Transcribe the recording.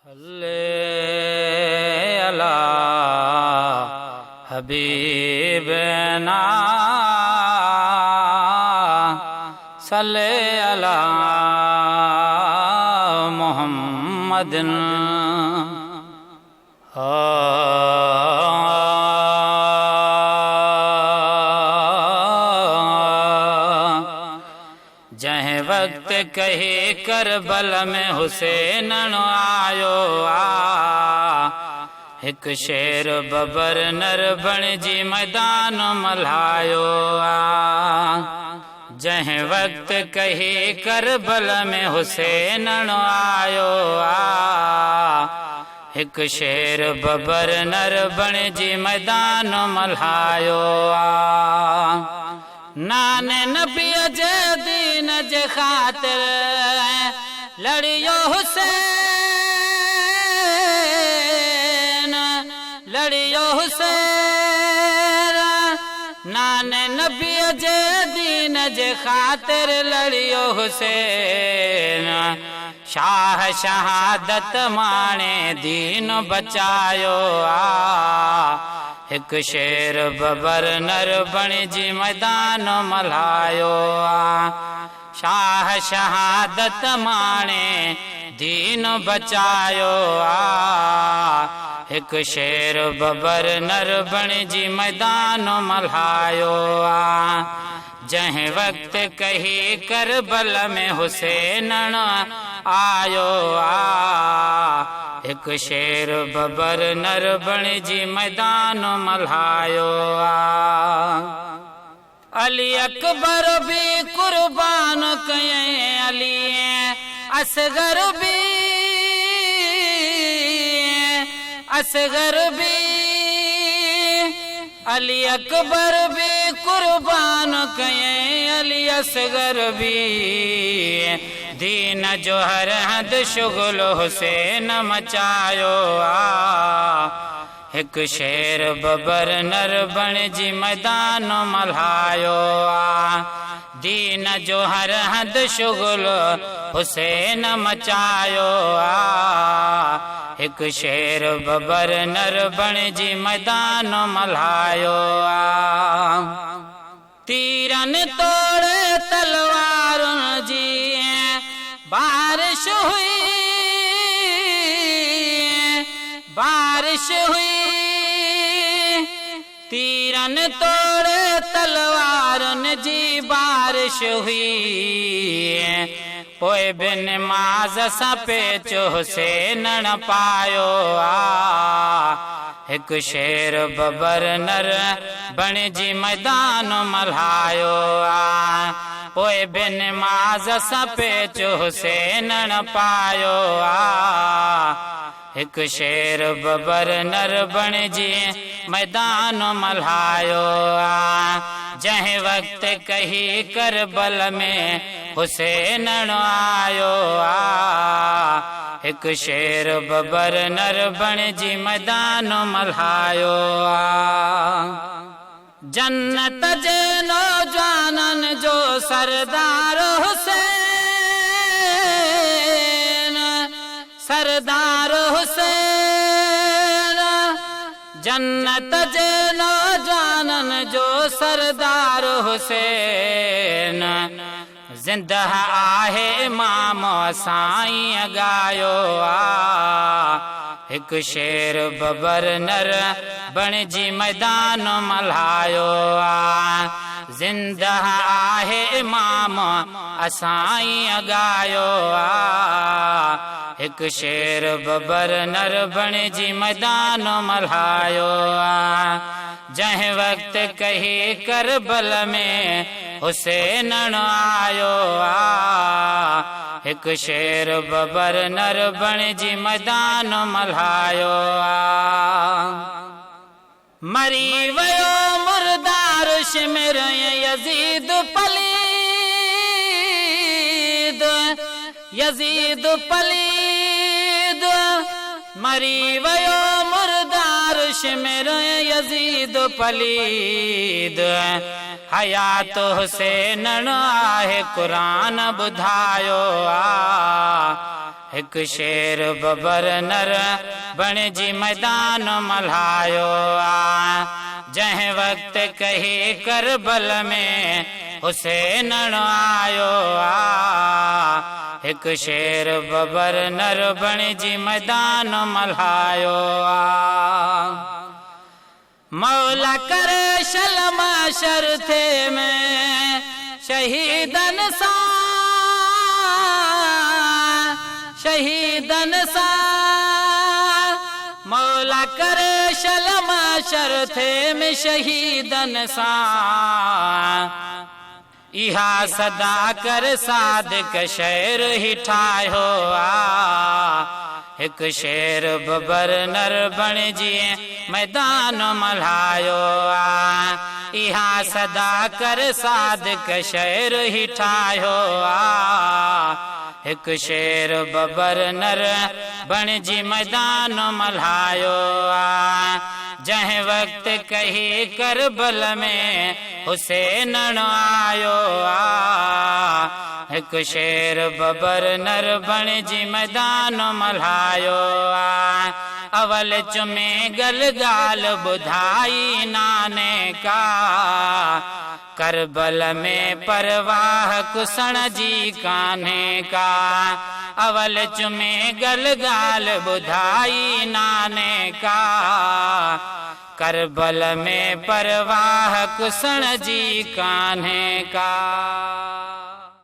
सल्ले अला हबीबना सल्ले अला मुहम्मदिन जहे वक्त कहे करबल में हुसैन आयो एक शेर बबर नर बण जी मैदान मल्हायो जहे वक्त कहे करबल में हुसैन आयो एक शेर बबर नर बण जी मैदान मल्हायो नाने नबी जे दीन जे खातिर लड़ियो हुसैन लड़ियो हुसैन नाने नबी जे दीन जे खातिर लड़ियो हुसैन शाह शहादत माने दीन बचायो एक शेर बबर नर बण जी मैदान मल्हायो शाह शहादत माने दीन बचायो एक शेर बबर नर बण जी मैदान मल्हायो जहे वक्त कही करबल में हुसैन आयो एक शेर बबर नर बण जी मैदान मल्हायो अली अकबर भी कुर्बान कये अली असगर भी अली अकबर भी कुर्बान कये अली असगर भी दीन जो हर हद शुगल हुसैन मचायो एक शेर बबर नर बण जी मैदान मल्हायो दीन जो हर हद शुगल हुसैन मचायो एक शेर बबर नर बण जी मैदान मल्हायो तीरन तोड़े तलवारुन जी बारिश हुई तीरन तोड़े तलवारन जी बारिश हुई पोए बिन माज सा पेच हुसैन न पायो एक शेर बबर नर बण जी मैदान मल्हायो पोए बिन माज सा पेच हुसैन न पायो एक शेर बबर नर बण जी मैदान मल्हायो जहे वक्त कही करबल में हुसैन आयो एक शेर बबर नर बण जी मैदान मल्हायो जन्नत जे नौजवानन जो सरदार हुसैन सरदार हुसैन जन्नत जे नौजवानन जो सरदार हुसैन जिंदा आहे इमाम साईं गायो एक शेर बबर नर बण जी मैदान मल्हायो जिंदा आहे इमाम साईं गायो एक शेर बबर नर बण जी मैदान मल्हायो जहे वक्त कही करबल में हुसैन आयो एक शेर बबर नर बण जी मैदान मल्हायो मरी वयो मुर्दार शिमिर यजीद पलीद मरी वयो मुर्दार शिमिर यजीद पलीद हयात हुसैन आहे कुरान ॿुधायो हिक शेर बबर नर बण जी मैदान मल्हायो आ। जंहिं वक्त कही करबल में हुसैन आयो आ। हिक शेर बबर नर बण जी मैदान मल्हायो आ। मौला करे शलम शर्थे में शहीदन सा मौला करे शलम शर्थे में शहीदन सा। इहा सदा कर सादिक शेर ही ठायो आ। हिक शेर बबर नर बण जी मैदान मल्हायो आ। इहा सदा कर सादिक शेर ही ठायो आ। हिक शेर बबर नर बण जी मैदान मल्हायो आ। जंहिं वक्त कही करबल में हुसैन आयो आ। हिक शेर बबर नर बण जी मैदान मल्हायो आ। अवल चुमे गलगाल बुधाई नाने का। करबल में परवाह कुसण जी कान्हे का। अवल चुमे गलगाल बुधाई नाने का। करबल में परवाह कुसण जी कान्हे का।